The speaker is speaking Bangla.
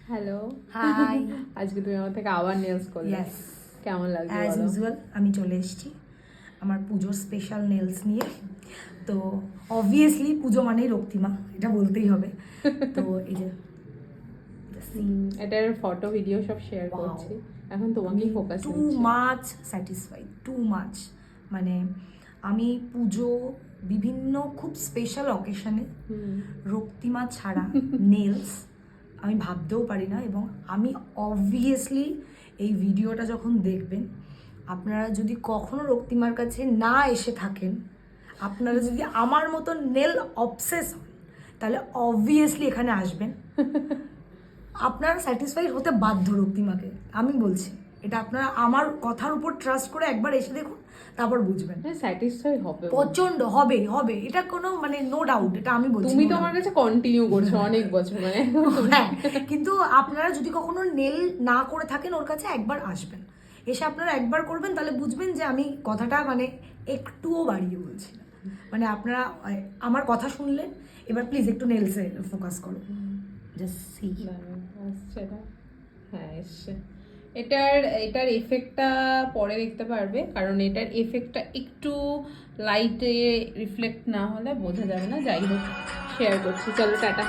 Hello, high. আজকে তুমি আমার থেকে আবার নেলস করলে। ইয়েস, কেমন লাগছে অ্যাজ বলো? ইউজুয়াল আমি চলে এসেছি আমার পুজোর স্পেশাল নেলস নিয়ে। তো অবভিয়াসলি পুজো মানেই রক্তিমা, এটা বলতেই হবে। তো এই যে এটার ফটো ভিডিও সব শেয়ার Wow. করছি। এখন তোমাকেই ফোকাস টু নিচ্ছে। Much satisfied, too much. মানে আমি পুজো বিভিন্ন খুব স্পেশাল অকেশনে রক্তিমা ছাড়া নেলস আমি ভাবতেও পারি না। এবং আমি অবভিয়াসলি এই ভিডিওটা যখন দেখবেন, আপনারা যদি কখনো রক্তিমার কাছে না এসে থাকেন, আপনারা যদি আমার মতো নেল অবসেস হন, তাহলে অবভিয়াসলি এখানে আসবেন। আপনারা স্যাটিসফাইড হতে বাধ্য রক্তিমাকে, আমি বলছি। এটা আপনারা আমার কথার উপর ট্রাস্ট করে একবার এসে দেখুন, তারপর বুঝবেন। হ্যাঁ, স্যাটিসফাই হবে। প্রচন্ড হবে হবে, এটা কোনো মানে নো ডাউট, এটা আমি বলছি। তুমি তো আমার কাছে কন্টিনিউ করছো অনেক বছর, মানে হ্যাঁ, কিন্তু আপনারা যদি কখনো নেল না করে থাকেন, ওর কাছে একবার আসবেন, এসে আপনারা একবার করবেন, তাহলে বুঝবেন যে আমি কথাটা মানে একটুও বাড়িয়ে বলছি না। মানে আপনারা আমার কথা শুনলেন, এবার প্লিজ একটু নেলসে ফোকাস করো। Just see. আসছে না? হ্যাঁ, এসছে। এটার এফেক্টটা পরে দেখতে পারবে, কারণ এটার এফেক্টটা একটু লাইটে রিফ্লেক্ট না হলে বোঝা যাবে না। যাই হোক, শেয়ার করছি। চলো, টাটা।